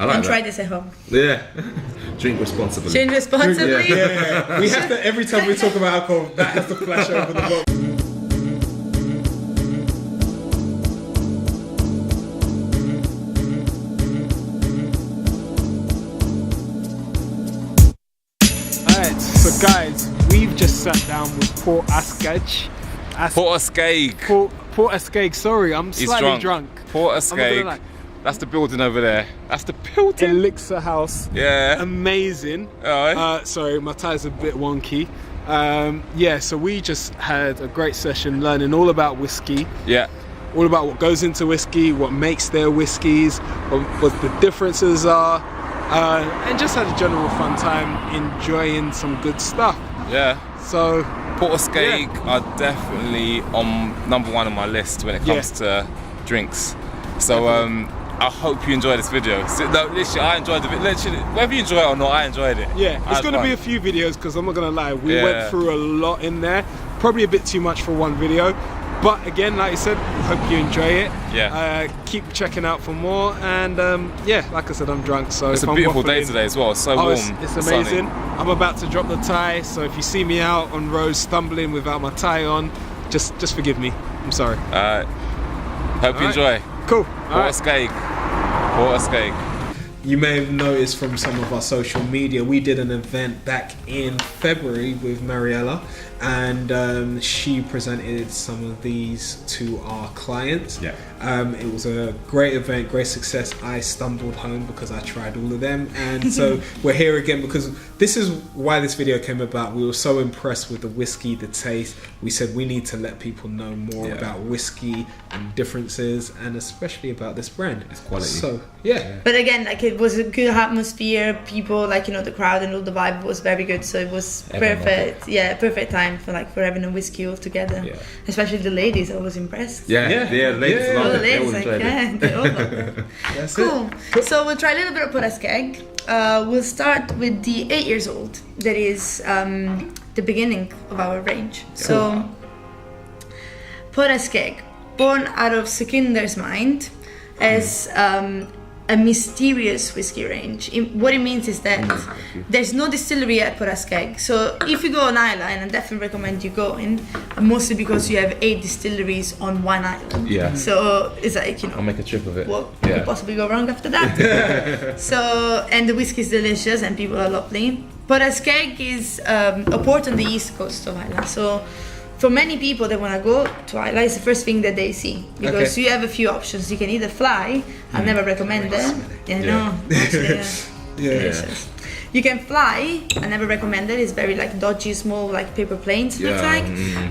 I like and that. try this at home. Yeah. Drink responsibly. Drink responsibly. Yeah. We have to, every time we talk about alcohol, that has to flash over the bottle. Alright, so guys, we've just sat down with Port Askaig. Port Askaig. Port Askaig, sorry, I'm slightly drunk. Port I'm not gonna Askaig. lie. That's the building over there. That's the building. Elixir House. Yeah. Amazing. Alright. Sorry, my tie's a bit wonky. Yeah, so we just had a great session learning all about whiskey. Yeah. All about what goes into whiskey, what makes their whiskies, what the differences are. And just had a general fun time enjoying some good stuff. Yeah. So Port Askaig are definitely on number one on my list when it comes to drinks. So I hope you enjoy this video. So, no, literally, I enjoyed the video. Literally, whether you enjoy it or not, I enjoyed it. yeah, it's going to be a few videos because I'm not going to lie, we went through a lot in there. Probably a bit too much for one video. But again, like I said, hope you enjoy it. Yeah. Keep checking out for more. And yeah, like I said, I'm drunk. So It's a beautiful day today as well. It's so warm. It's amazing. Sunny. I'm about to drop the tie. So if you see me out on road stumbling without my tie on, just forgive me. I'm sorry. Hope you enjoy. Cool. Port Askaig. Port Askaig. You may have noticed from some of our social media, we did an event back in February with Mariella, and she presented some of these to our clients. Yeah. It was a great event, great success. I stumbled home because I tried all of them, and so we're here again because this is why this video came about. We were so impressed with the whiskey, the taste. We said we need to let people know more about whiskey and differences, and especially about this brand. It's quality. So yeah. But again, like it was a good atmosphere. People, like, you know, the crowd and all the vibe was very good. So it was perfect. Yeah, perfect time for having a whiskey all together. Yeah. Especially the ladies, I was impressed. Yeah, the ladies loved it. The They all ladies, enjoyed it. they all loved it. That's Cool. it. So we'll try a little bit of Port Askaig. We'll start with the 8 years old. That is the beginning of our range. So Port Askaig, born out of Sekunder's mind as a mysterious whiskey range. What it means is that there's no distillery at Port Askaig. So if you go on Islay, and I definitely recommend you going, mostly because you have 8 distilleries on one island. Yeah. So it's like, you know, I'll make a trip of it. what could possibly go wrong after that? So, and the whiskey is delicious and people are lovely. Port Askaig is a port on the east coast of Ireland. So for many people that want to go to Islay, it's the first thing that they see, because you have a few options. You can either fly, I never recommend it. Delicious. You can fly, I never recommend it. It's very like dodgy, small, like paper planes looks like.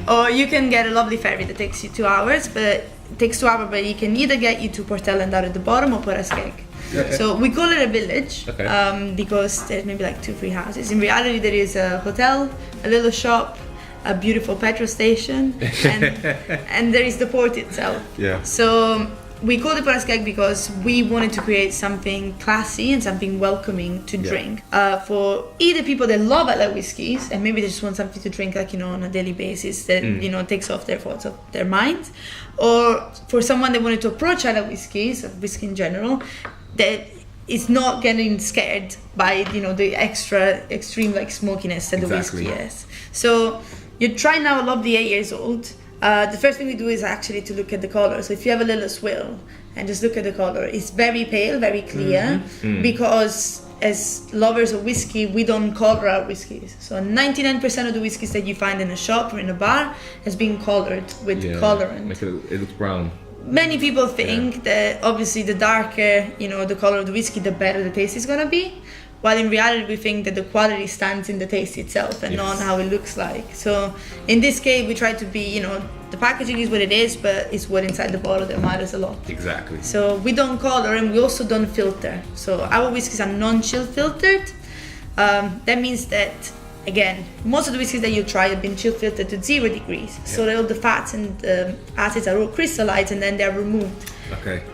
Or you can get a lovely ferry that takes you 2 hours, but it takes 2 hours, but it can either get you to Port Ellen down at the bottom or Port Askaig. So we call it a village because there's maybe like 2-3 houses. In reality, there is a hotel, a little shop, a beautiful petrol station, and there is the port itself. So we called it Port Askaig because we wanted to create something classy and something welcoming to drink for either people that love Islay whiskies and maybe they just want something to drink, like, you know, on a daily basis that you know takes off their thoughts of their mind, or for someone that wanted to approach Islay whiskies, whiskey in general, that is not getting scared by, you know, the extra extreme like smokiness that the whiskey has. So you try now love the 8 years old. The first thing we do is actually to look at the color. So if you have a little swill and just look at the color, it's very pale, very clear, because as lovers of whiskey, we don't color our whiskeys. So 99% of the whiskeys that you find in a shop or in a bar has been colored with colorant. It looks brown. Many people think that obviously the darker, you know, the color of the whiskey, the better the taste is gonna be. While in reality, we think that the quality stands in the taste itself and not how it looks like. So in this case, we try to be, you know, the packaging is what it is, but it's what inside the bottle that matters a lot. Exactly. So we don't color and we also don't filter. So our whiskies are non-chill filtered. That means that, again, most of the whiskeys that you try have been chill filtered to 0 degrees. So that all the fats and acids are all crystallized and then they're removed.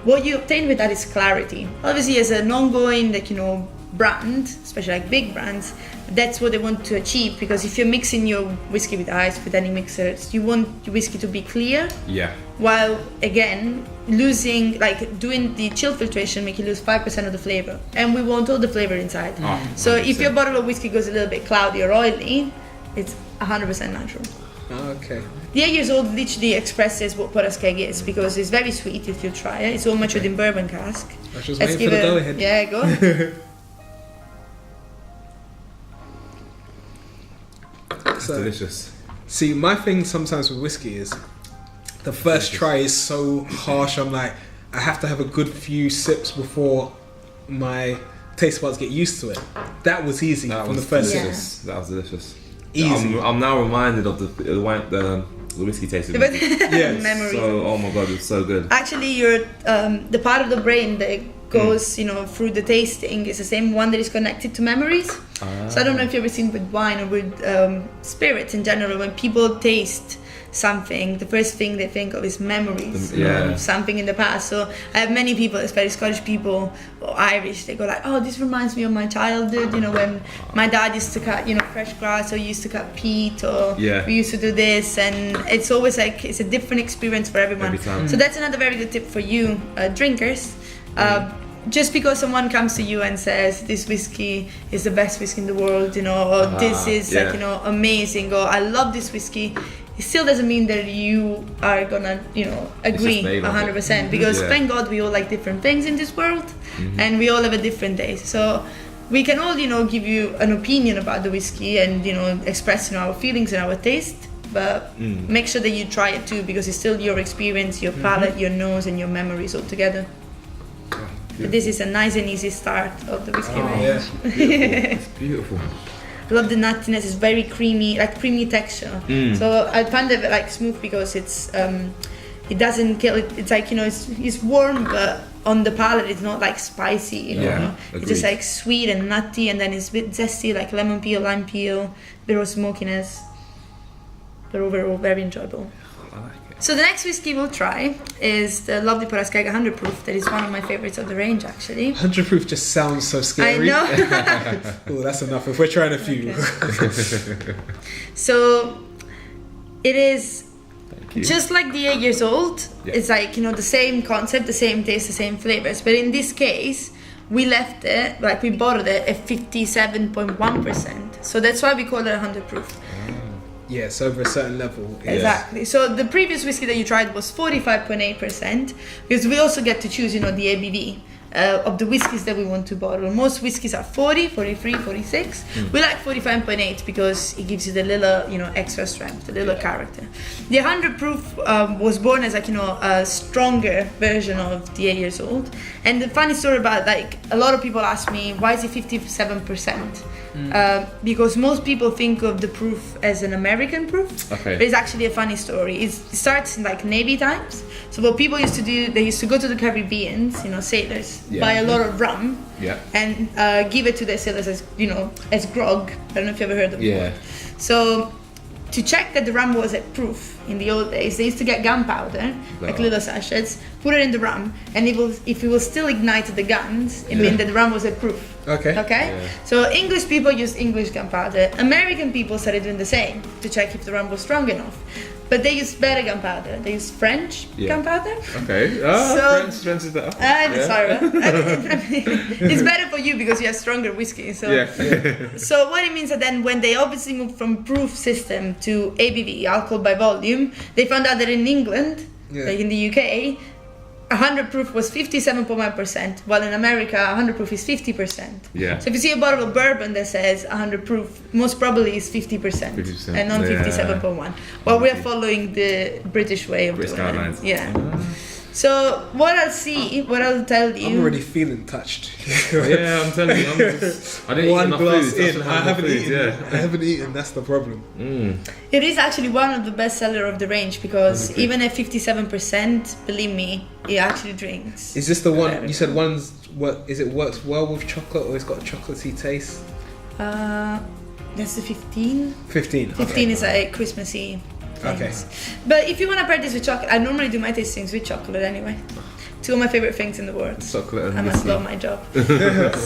What you obtain with that is clarity. Obviously, as an ongoing, like, you know, brand, especially like big brands, that's what they want to achieve, because if you're mixing your whiskey with ice, with any mixers, you want your whiskey to be clear. Yeah. While again, losing, like doing the chill filtration make you lose 5% of the flavor. And we want all the flavor inside. Oh, so 100%. if your bottle of whiskey goes a little bit cloudy or oily, it's 100% natural. Okay. The 8 years old literally expresses what Port Askaig is, because it's very sweet if you try it. It's all matured in bourbon cask. I was just Let's waiting for the give go it- ahead. Yeah, go. It's delicious. See, my thing sometimes with whiskey is the first try is so harsh. I'm like, I have to have a good few sips before my taste buds get used to it. That was easy from the first sip. delicious. That was delicious. Easy. I'm now reminded of the wine, the whiskey tasting. Yes. Memories. So, oh my god, it's so good. Actually, your the part of the brain that goes, through the tasting is the same one that is connected to memories. So I don't know if you've ever seen with wine or with spirits in general, when people taste something, the first thing they think of is memories of something in the past. So I have many people, especially Scottish people or Irish, they go like, oh, this reminds me of my childhood, when my dad used to cut, fresh grass, or used to cut peat, or we used to do this, and it's always like, it's a different experience for everyone. Every time. So that's another very good tip for you drinkers. Just because someone comes to you and says this whiskey is the best whiskey in the world, or this is amazing, or I love this whiskey, it still doesn't mean that you are gonna, agree 100%, because thank God we all like different things in this world, and we all have a different taste. So we can all, give you an opinion about the whiskey and, express our feelings and our taste, but make sure that you try it too, because it's still your experience, your palate, your nose, and your memories all together. But this is a nice and easy start of the whiskey range. Yeah. It's beautiful. I love the nuttiness. It's very creamy, like creamy texture. So I find it like smooth because it's it doesn't kill it. It's like it's warm, but on the palate it's not like spicy. It's just like sweet and nutty, and then it's a bit zesty, like lemon peel, lime peel, bit of smokiness. But overall very enjoyable. I like it. So the next whiskey we'll try is the lovely Port Askaig 100 proof. That is one of my favorites of the range, actually. 100 proof just sounds so scary. I know. Oh, that's enough. If we're trying a few. Okay. So it is just like the 8 years old. It's like, the same concept, the same taste, the same flavors. But in this case, we left it, like we bottled it at 57.1%. So that's why we call it 100 proof. Yes, over a certain level. Exactly. So the previous whiskey that you tried was 45.8%, because we also get to choose, the ABV of the whiskeys that we want to bottle. Most whiskeys are 40, 43, 46. We like 45.8 because it gives you the little, extra strength, the little character. The 100 proof was born as like, a stronger version of the 8 years old. And the funny story about, like, a lot of people ask me, why is it 57%? Because most people think of the proof as an American proof, but it's actually a funny story. It starts in like Navy times. So what people used to do, they used to go to the Caribbeans, sailors, buy a lot of rum, and give it to their sailors as as grog. I don't know if you ever heard of it. So to check that the rum was at proof in the old days, they used to get gunpowder, like little sachets, put it in the rum, and if it will still ignite the guns, it meant that the rum was at proof. Okay? So English people used English gunpowder. American people started doing the same to check if the rum was strong enough. But they used better gunpowder. They used French gunpowder. Okay. French is better. Sorry. It's better for you because you have stronger whiskey. So, so what it means that then when they obviously moved from proof system to ABV, alcohol by volume, they found out that in England, like in the UK, 100 proof was 57.1%, while in America 100 proof is 50%. So if you see a bottle of bourbon that says 100 proof, most probably is 50%, and not 57.1. Well, we are following the British way of doing it. So what I'll tell you. I'm already feeling touched. I'm telling you, I didn't eat enough glass food. in. I haven't eaten. That's the problem. It is actually one of the best seller of the range, because even at 57%, believe me, it actually drinks. Is this the one you said? Works well with chocolate, or it's got a chocolatey taste? That's the 15. 15 is like Christmassy things. Okay. But if you want to pair this with chocolate, I normally do my tastings with chocolate anyway, Two of my favorite things in the world. Chocolate and I must whiskey. love my job.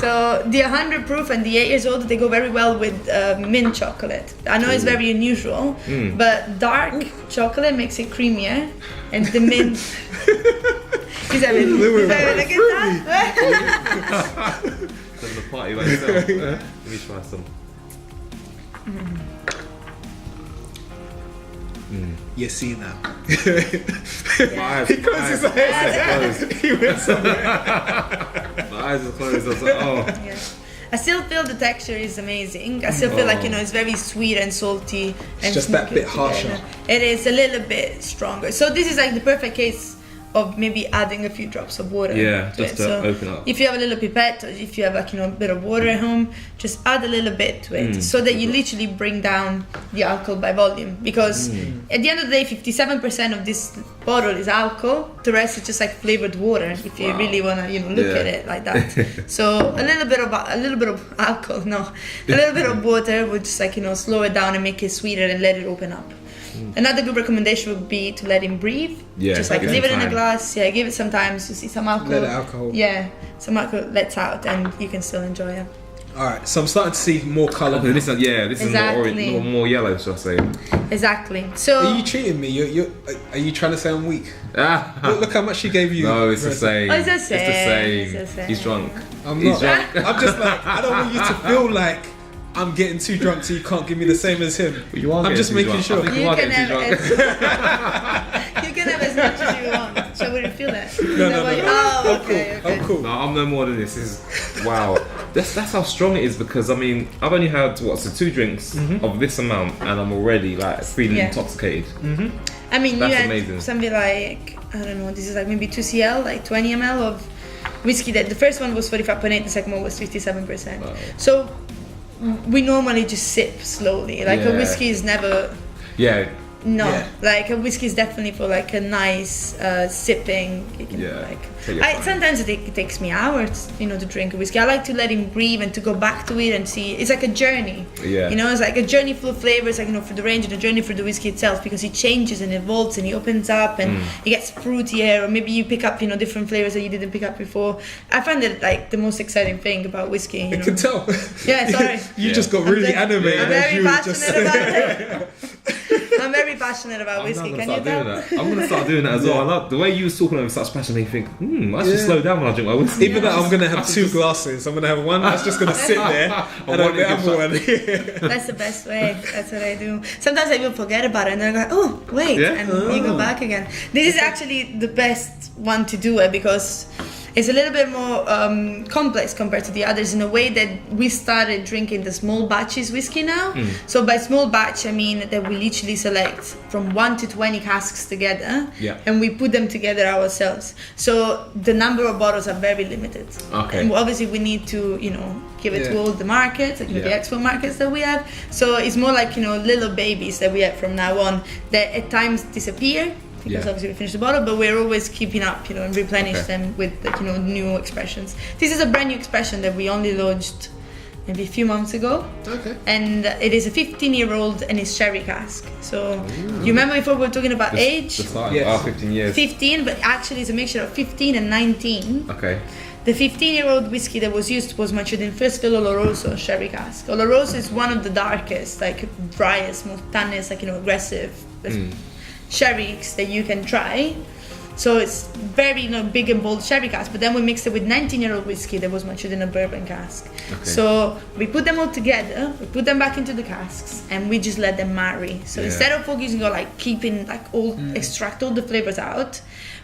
So the 100 proof and the 8 years old, they go very well with mint chocolate. I know it's very unusual, but dark chocolate makes it creamier, and the mint. Is that it? Look at that. Having a party by yourself. Let me try some. You see now. My eyes, He closed his eyes. He went somewhere. My eyes are closed. I was like, oh. Yeah. I still feel the texture is amazing. I still feel like, you know, it's very sweet and salty. And just that smoky bit together. harsher. It is a little bit stronger. So this is like the perfect case of maybe adding a few drops of water. Yeah, to just it. to So open up. if you have a little pipette, or if you have like, you know, a bit of water at home, just add a little bit to it, so that you literally bring down the alcohol by volume. Because at the end of the day, 57% of this bottle is alcohol. The rest is just like flavored water. If you really wanna, you know, look at it like that. So a little bit of alcohol, a little bit of water would just like, you know, slow it down and make it sweeter and let it open up. Another good recommendation would be to let him breathe. Yeah, just like give leave it it in a time. glass. Yeah, give it some time to see some alcohol. Let the alcohol. Yeah, some alcohol lets out, and you can still enjoy it. Alright, so I'm starting to see more colour. Okay, this is Exactly. more yellow, shall I say? Exactly. So Are you cheating me? Are you trying to say I'm weak? Ah. Look how much she gave you. No, it's the Reza. same. Oh, it's the It's the same. same. It's the same. He's drunk. I'm He's not. drunk. I'm just like, I don't want you to feel like I'm getting too drunk so you can't give me the same as him. You are I'm getting just too making drunk. sure. I think you you are can getting too have drunk. you can have as much as you want. So I wouldn't feel that. No. Oh, okay, okay. I'm cool. No, I'm no more than this. This is wow. That's how strong it is, because I mean I've only had 2 drinks of this amount and I'm already like feeling intoxicated. I mean, That's you had amazing. something like, I don't know, this is like maybe 2 cl, like 20 ml of whiskey. That the first one was 45.8, the second one was 57%. Wow. So we normally just sip slowly. Like a Yeah. whiskey is never. Yeah. No, Yeah. like a whiskey is definitely for like a nice sipping. You can Take your time. sometimes it takes me hours, you know, to drink a whiskey. I like to let him breathe and to go back to it and see. It's like a journey. Yeah. You know, it's like a journey full of flavors, like, you know, for the range and a journey for the whiskey itself, because it changes and evolves and it opens up and it gets fruitier, or maybe you pick up, you know, different flavors that you didn't pick up before. I find it like the most exciting thing about whiskey. You I know? can tell. Yeah, sorry. You just got really I'm animated as very you were just passionate about it. I'm very passionate about whiskey. Can you I'm tell? gonna start doing that as well. I love the way you was talking with such passion. Make you think, I should slow down when I drink my whiskey. Even though I'm gonna have 2 glasses, I'm gonna have one that's just gonna sit there, and one the other one. That's the best way. That's what I do. Sometimes I even forget about it and then I go, oh, wait, Yeah? and you go back again. This is actually the best one to do it because it's a little bit more complex compared to the others in a way that we started drinking the small batches whiskey now. So by small batch, I mean that we literally select from 1 to 20 casks together, and we put them together ourselves. So the number of bottles are very limited. Okay. And obviously we need to, you know, give it to all the markets, like the export markets that we have. So it's more like, you know, little babies that we have from now on that at times disappear. Because obviously we finish the bottle, but we're always keeping up, you know, and replenish them with, like, you know, new expressions. This is a brand new expression that we only launched maybe a few months ago. Okay. And it is a 15-year-old and it's sherry cask. So you remember before we were talking about age? The start. Yes. 15 years. 15, but actually it's a mixture of 15 and 19. Okay. The 15-year-old whiskey that was used was matured in first fill Oloroso sherry cask. Oloroso is one of the darkest, like driest, most tannest, like, you know, aggressive sherries that you can try. So it's very, you know, big and bold sherry cask, but then we mixed it with 19-year-old whiskey that was matured in a bourbon cask. Okay. So we put them all together, we put them back into the casks, and we just let them marry. So instead of focusing on like keeping like extract all the flavors out,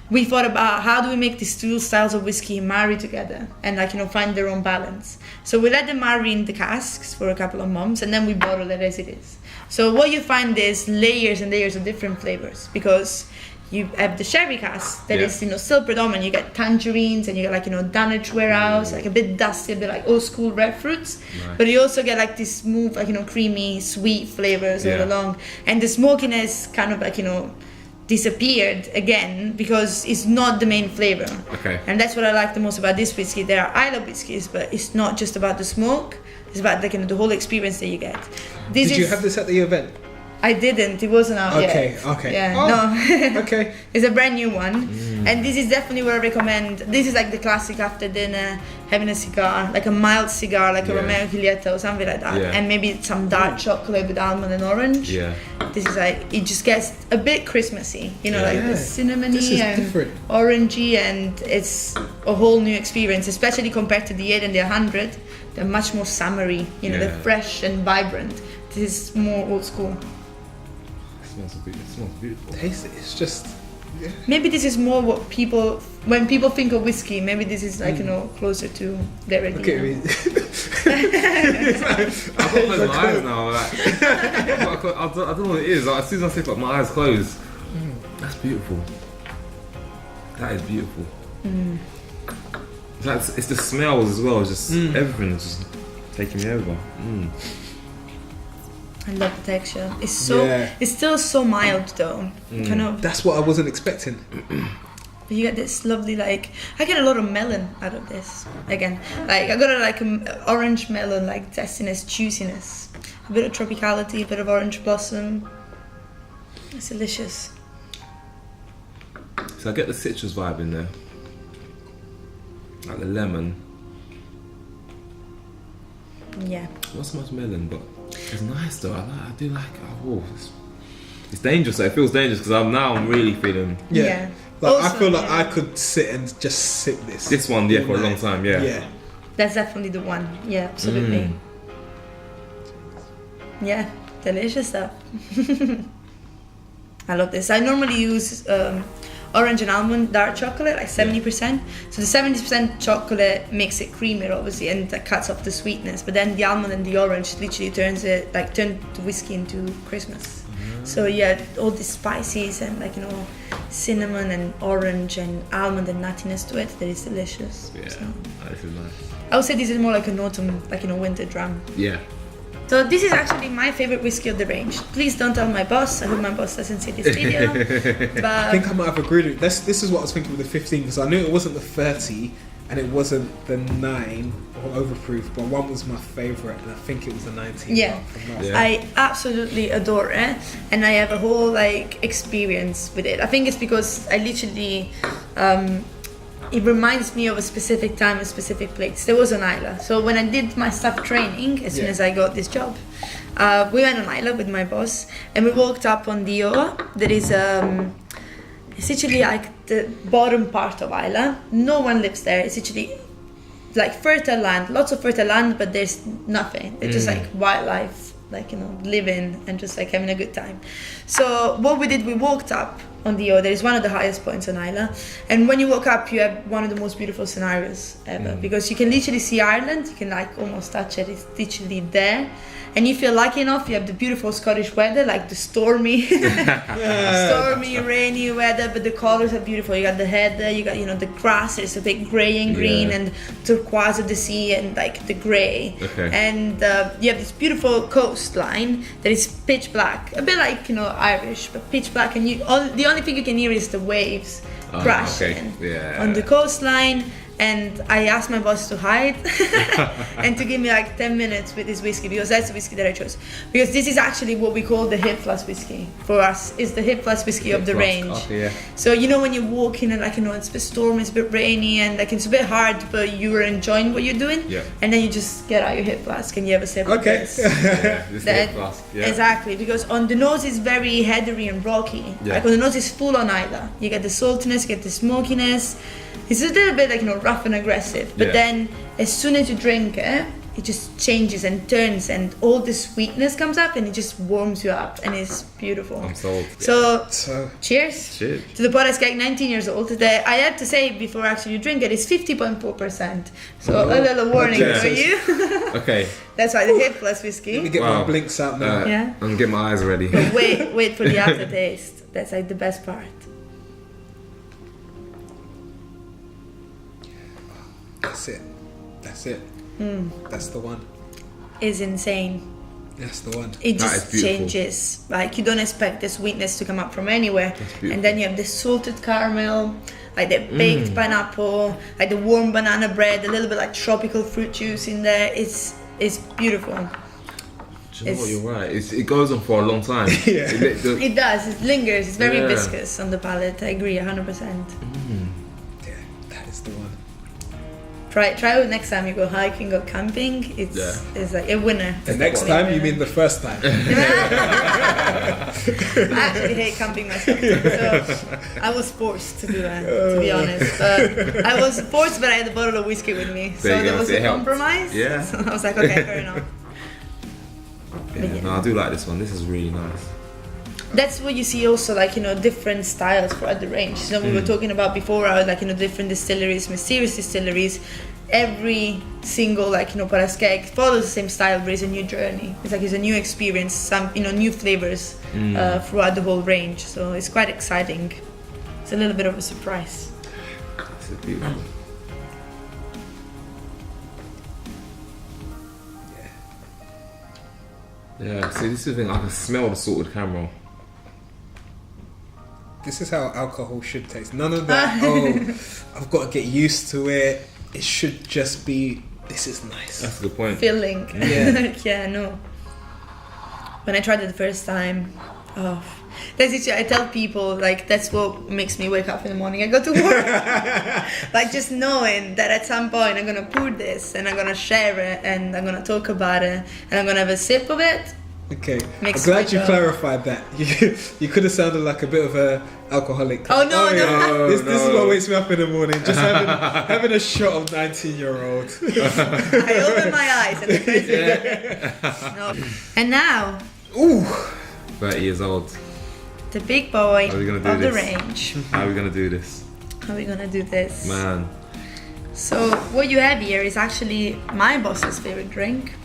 we thought about how do we make these 2 styles of whiskey marry together and, like, you know, find their own balance. So we let them marry in the casks for a couple of months, and then we bottle it as it is. So what you find is layers and layers of different flavors, because you have the sherry cask that is, you know, still predominant. You get tangerines and you get, like, you know, Dunwich warehouse, like a bit dusty, a bit like old school red fruits. Nice. But you also get like this smooth, like, you know, creamy, sweet flavors all along. And the smokiness kind of, like, you know, disappeared again because it's not the main flavor. Okay. And that's what I like the most about this whiskey. There are Isla whiskeys, but it's not just about the smoke. It's about, like, you know, the whole experience that you get. Did you have this at the event? I didn't. It wasn't out yet. Okay. Yeah. Oh, No. Okay. It's a brand new one. And this is definitely what I recommend. This is like the classic after dinner, having a cigar, like a mild cigar, like a Romeo Giulietta or something like that, and maybe some dark chocolate with almond and orange. This is like, it just gets a bit Christmassy, you know, like the cinnamony and different. Orangey, and it's a whole new experience, especially compared to the 8 and the 100. They're much more summery, you know, they're fresh and vibrant. This is more old school. It smells beautiful. Taste it. It's just. Yeah. Maybe this is more what people, when people think of whiskey, maybe this is like, you know, closer to their idea. Okay, I've got to close my eyes now. Like, I don't know what it is. Like, as soon as I say like my eyes closed, that's beautiful. That is beautiful. It's the smells as well. Just everything's just taking me over. I love the texture. It's so. It's still so mild though. Kind of. That's what I wasn't expecting. You get this lovely, like, I get a lot of melon out of this. Again, like I got a like orange melon, like zestiness, juiciness, a bit of tropicality, a bit of orange blossom. It's delicious. So I get the citrus vibe in there, like the lemon. Yeah. Not so much melon, but it's nice though. I do like. It's dangerous. It feels dangerous because I'm really feeling. Yeah. Like also, I feel like I could sit and just sip this. This one, for a long time. Yeah. That's definitely the one. Yeah, absolutely. Yeah, delicious stuff. I love this. I normally use orange and almond dark chocolate, like 70%. So the 70% chocolate makes it creamier, obviously, and that cuts off the sweetness. But then the almond and the orange literally turn the whiskey into Christmas. So yeah, all the spices and like, you know, cinnamon and orange and almond and nuttiness to it, that is delicious. Yeah, so. That is nice. I would say this is more like an autumn, like, you know, winter dram. Yeah. So this is actually my favorite whiskey of the range. Please don't tell my boss. I hope my boss doesn't see this video. But I think I might have agreed with this. This is what I was thinking with the 15, because I knew it wasn't the 30 and it wasn't the 9 or overproof, but one was my favorite, and I think it was the 19. Yeah. I absolutely adore it, and I have a whole like experience with it. I think it's because I literally it reminds me of a specific time, a specific place. There was an Isla. So when I did my staff training, as soon as I got this job, we went on Isla with my boss, and we walked up on the Oa. There is it's literally like the bottom part of Isla. No one lives there. It's literally like fertile land, lots of fertile land, but there's nothing. It's just like wildlife, like, you know, living and just like having a good time. So what we did, we walked up on the Oa. There is one of the highest points on Isla, and when you walk up, you have one of the most beautiful scenarios ever, because you can literally see Ireland. You can like almost touch it. It's literally there. And if you're lucky enough, you have the beautiful Scottish weather, like the stormy, rainy weather, but the colors are beautiful. You got the heather, you got, you know, the grass, it's a bit grey and green, and turquoise of the sea, and like the grey. And you have this beautiful coastline that is pitch black, a bit like, you know, Irish, but pitch black, and the only thing you can hear is the waves crashing on the coastline. And I asked my boss to hide and to give me like 10 minutes with this whiskey, because that's the whiskey that I chose. Because this is actually what we call the hip flask whiskey. For us, it's the hip flask whiskey of the range. So, you know, when you walk in and like, you know, it's a bit stormy, it's a bit rainy, and like it's a bit hard, but you are enjoying what you're doing. And then you just get out your hip flask and you have a sip of this. This hip flask. Exactly, because on the nose it's very heathery and rocky. Like on the nose it's full on Isla. You get the saltiness, you get the smokiness. It's a little bit like, you know, rough and aggressive, but then as soon as you drink it, it just changes and turns, and all the sweetness comes up, and it just warms you up, and it's beautiful. I'm sold. So cheers to the Port Askaig, 19 years old. I have to say, before actually you drink it, it's 50.4%. So a little warning for you. That's why the hip flask whiskey. Let me get my blinks out now. And get my eyes ready. But wait for the aftertaste. That's like the best part. That's it. That's the one. It's insane. That's the one. It just changes. Like, you don't expect the sweetness to come up from anywhere, and then you have the salted caramel, like the baked pineapple, like the warm banana bread, a little bit like tropical fruit juice in there. It's beautiful. Do you know what, you're right. It goes on for a long time. Yeah. It does. It lingers. It's very viscous on the palate. I agree 100%. Yeah, that is the one. Try it next time you go hiking or camping. It's like a winner. The next time, you mean the first time? I actually hate camping myself, so I was forced to do that, to be honest. I was forced, but I had a bottle of whiskey with me, so there was a compromise. Yeah. So I was like, okay, fair enough. Yeah, no, I do like this one. This is really nice. That's what you see also, like, you know, different styles throughout the range. So we were talking about before, like, you know, different distilleries, mysterious distilleries. Every single, like, you know, Port Askaig follows the same style, but it's a new journey. It's like it's a new experience, some, you know, new flavors throughout the whole range. So it's quite exciting. It's a little bit of a surprise. This is beautiful. Yeah, see, this is the thing, I can smell the salted caramel. This is how alcohol should taste. None of that, I've got to get used to it. It should just be, this is nice. That's a good point. Filling. Yeah. Yeah, no. When I tried it the first time, that's it. I tell people, like, that's what makes me wake up in the morning. I go to work. Like, just knowing that at some point I'm going to pour this and I'm going to share it and I'm going to talk about it and I'm going to have a sip of it. Okay, I'm glad you clarified that. You could have sounded like a bit of a alcoholic. Oh no, no. This is what wakes me up in the morning. Just having a shot of 19-year-old. I open my eyes and the first thing. No. And now, 30 years old. The big boy of the range. How are we gonna do this? How are we gonna do this? Man. So what you have here is actually my boss's favorite drink.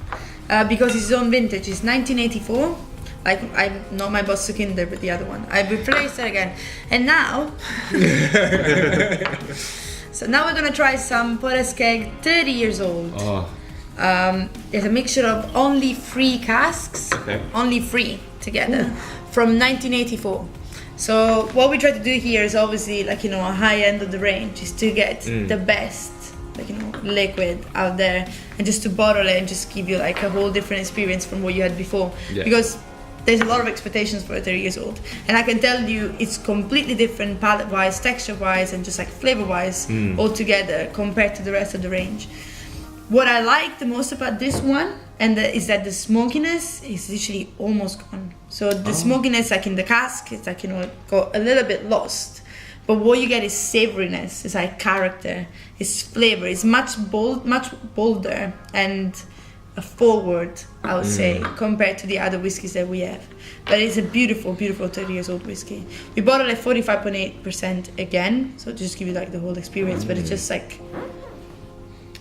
Because it's his own vintage. It's 1984. Like, I'm not my boss Kinder, but the other one. I replaced it again. And now, so now we're gonna try some Port Askaig 30 years old. It's a mixture of only 3 casks, only 3 together, from 1984. So what we try to do here is obviously, like, you know, a high end of the range is to get the best, like, you know, liquid out there, and just to bottle it and just give you like a whole different experience from what you had before. Because there's a lot of expectations for a 30 years old, and I can tell you it's completely different palate wise, texture wise, and just like flavor wise altogether compared to the rest of the range. What I like the most about this one is that the smokiness is literally almost gone. So the smokiness, like in the cask, it's like, you know, got a little bit lost. But what you get is savoriness, it's like character, it's flavor, it's much bolder and forward, I would say, compared to the other whiskies that we have. But it's a beautiful, beautiful 30 years old whiskey. We bought it at 45.8% again, so to just give you like the whole experience, but it's just like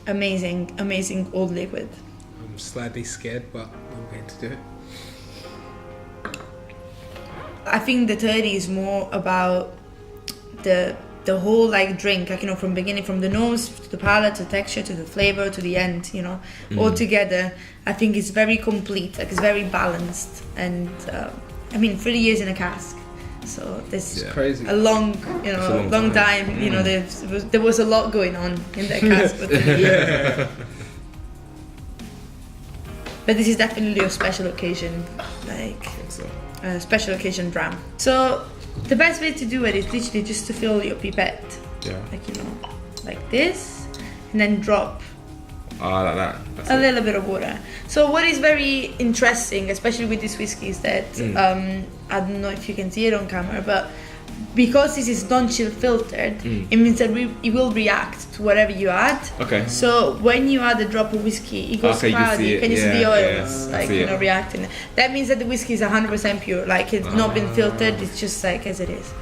amazing, amazing old liquid. I'm slightly scared, but I'm going to do it. I think the 30 is more about the whole like drink, like, you know, from beginning, from the nose to the palate, to the texture, to the flavor, to the end, you know, all together. I think it's very complete, like it's very balanced, and I mean 30 years in a cask, so this is crazy. A long, you know, long time. You know, there was a lot going on in that cask. But this is definitely a special occasion, like a special occasion dram. So the best way to do it is literally just to fill your pipette, like, you know, like this, and then drop like that. That's a little bit of water. So what is very interesting, especially with this whiskey, is that I don't know if you can see it on camera, but because this is non-chill filtered, it means that it will react to whatever you add. So when you add a drop of whiskey, it goes cloudy. Can you see the oils, like, you know, reacting? That means that the whiskey is 100% pure. Like, it's not been filtered. It's just like as it is.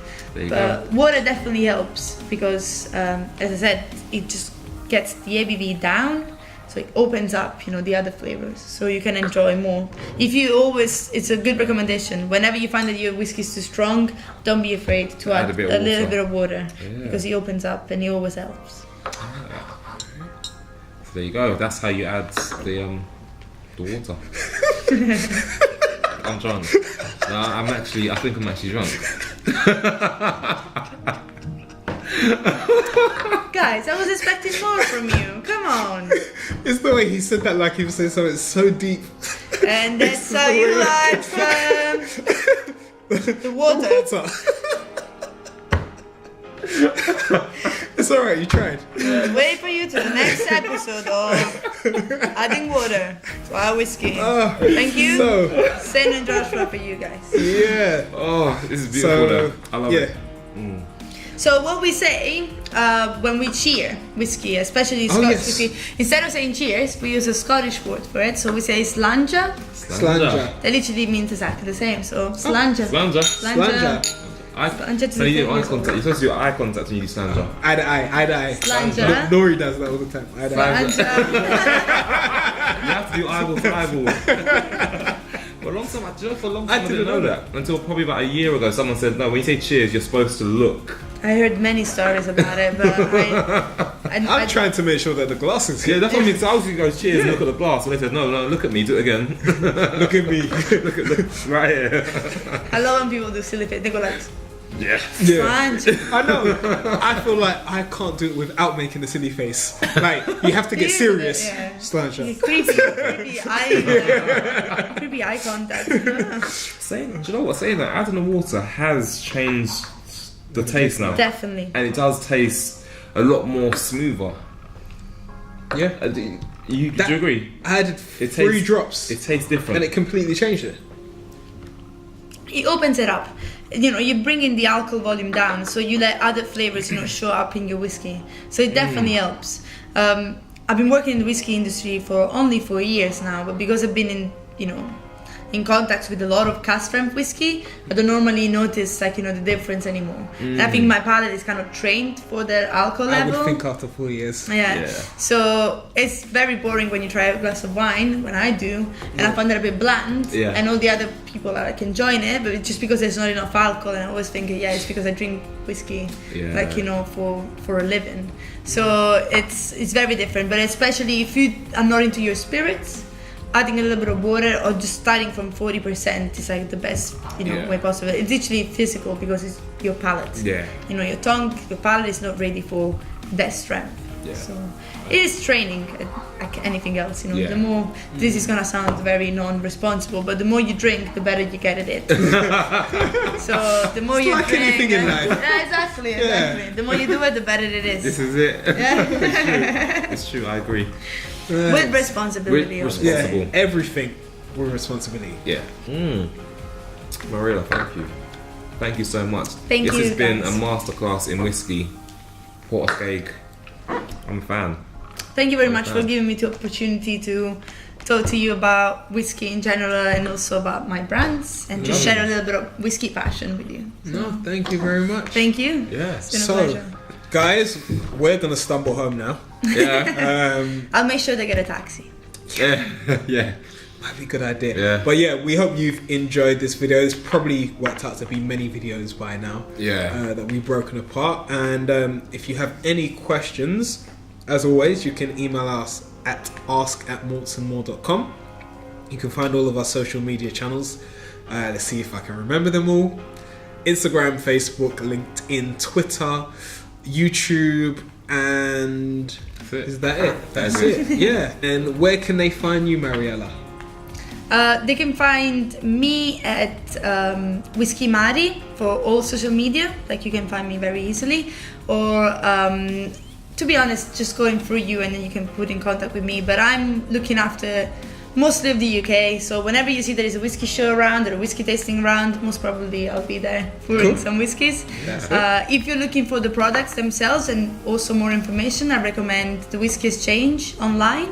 But water definitely helps because, as I said, it just gets the ABV down. So it opens up, you know, the other flavors, so you can enjoy more. It's a good recommendation. Whenever you find that your whiskey is too strong, don't be afraid to add a little bit of water, because it opens up and it always helps. So there you go. That's how you add the water. I'm drunk. No, I think I'm actually drunk. Guys, I was expecting more from you. Come on. It's the way he said that, like he was saying something so deep. And that's how you like the water. It's alright, you tried. Wait for you to the next episode of adding water to our whiskey. Thank you. Sen and Joshua for you guys. Yeah. Oh, this is beautiful though. I love it. So what we say when we cheer whiskey, especially Scottish whiskey, instead of saying cheers, we use a Scottish word for it. So we say slanja. Slanja. That literally means exactly the same. So slanja. Slanja. So you do eye contact. You're supposed to do eye contact when you do slanja. Eye to eye. Slanja. Nori does that all the time. Eye to eye. You have to do eyeball to eyeball. For a long time, I didn't know that. Until probably about a year ago, someone said, no, when you say cheers, you're supposed to look. I heard many stories about it, but I'm trying to make sure that the glass is here. Yeah, that's what I mean. So I was going to go cheers and look at the glass. And they said, no, look at me, do it again. Look at me. look right here. I love when people do silly things. They go like, yeah. I know. I feel like I can't do it without making the silly face. Like, you have to get serious. Slanja. Creepy eye contact. Do you know what? Saying that, adding the water has changed the taste now. Definitely. And it does taste a lot more smoother. Yeah. Do you agree? I added 3 drops. It tastes different. And it completely changed it. It opens it up. You know, you bring in the alcohol volume down, so you let other flavors, show up in your whiskey. So it definitely helps. I've been working in the whiskey industry for only 4 years now, but because I've been in contact with a lot of cask strength whiskey, I don't normally notice the difference anymore. And I think my palate is kind of trained for the alcohol level. I would think after 4 years. Yeah. So it's very boring when you try a glass of wine, when I do, and I find it a bit bland, and all the other people are enjoying it, but it's just because there's not enough alcohol, and I always think, it's because I drink whiskey, for a living. So it's very different, but especially if you are not into your spirits, adding a little bit of water or just starting from 40% is the best way possible. It's literally physical because it's your palate. Your tongue, your palate is not ready for that strength. So it is training like anything else. The more this is gonna sound very non-responsible, but the more you drink, the better you get at it. So the more you like drink, anything in life. Exactly. The more you do it, the better it is. This is it. It's true. I agree. With responsibility. Yeah, everything with responsibility. Yeah. Mariela, thank you. Thank you so much. Thank you. This has been a masterclass in whiskey. Port Askaig. I'm a fan. Thank you very much for giving me the opportunity to talk to you about whiskey in general and also about my brands and just share a little bit of whiskey passion with you. So, No, thank you very much. Thank you. Yeah. It's been a pleasure. Guys, we're gonna stumble home now. Yeah. I'll make sure they get a taxi. Yeah. Might be a good idea. Yeah. But we hope you've enjoyed this video. It's probably worked out to be many videos by now. That we've broken apart. And if you have any questions, as always, you can email us at ask@mortsandmore.com. You can find all of our social media channels. Let's see if I can remember them all. Instagram, Facebook, LinkedIn, Twitter, YouTube, and is that it? That's it. Yeah. And where can they find you, Mariela? They can find me at Whiskey Mari for all social media. You can find me very easily. Or to be honest, just going through you and then you can put in contact with me. But I'm looking after mostly of the UK, so whenever you see there is a whiskey show around or a whiskey tasting round, most probably I'll be there pouring some whiskies. If you're looking for the products themselves and also more information, I recommend the Whisky Exchange online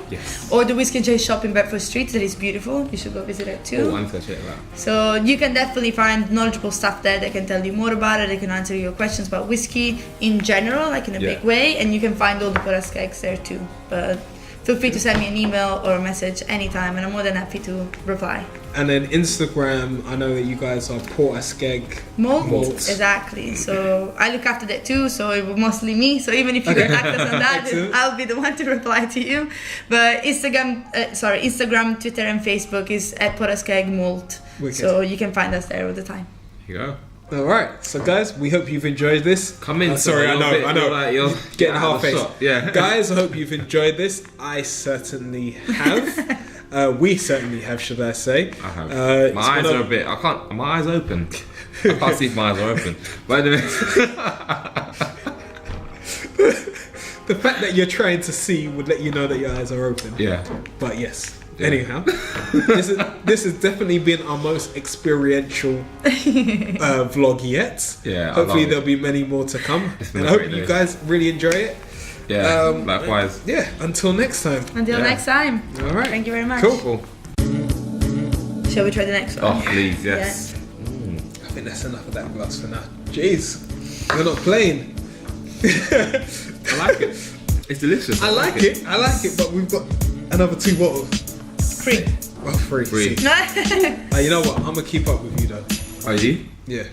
or the Whisky Exchange shop in Bedford Street. That is beautiful. You should go visit it too. Oh, I'm gonna check it out. So you can definitely find knowledgeable staff there that can tell you more about it. They can answer your questions about whiskey in general, in a big way, and you can find all the Port Askaigs there too. But feel free to send me an email or a message anytime, and I'm more than happy to reply. And then Instagram, I know that you guys are Port Askaig Morts. Exactly. So I look after that too, so it was mostly me. So even if you can act us on that, I'll be the one to reply to you. But Instagram, Twitter, and Facebook is at Port Askaig Malt. So you can find us there all the time. Here you go. Alright, so guys, we hope you've enjoyed this. Come in. Sorry, I know. You're getting half-faced. Yeah. Guys, I hope you've enjoyed this. I certainly have. We certainly have, should I say. I have. My eyes are a bit. I can't. My eyes open. I can't see if my eyes are open. But anyway. The fact that you're trying to see would let you know that your eyes are open. Yeah. But yes. Yeah. Anyhow, this has definitely been our most experiential vlog yet. Yeah. Hopefully there'll be many more to come. And I hope you guys really enjoy it. Yeah. Likewise. Yeah. Until next time. Until next time. All right. Thank you very much. Cool. Shall we try the next one? Oh, please, yes. I think that's enough of that glass for now. Jeez, we're not playing. I like it. It's delicious. I like it, but we've got another 2 bottles. 3. Well, 3. Free. You know what? I'm gonna keep up with you though. Oh, you? Yeah.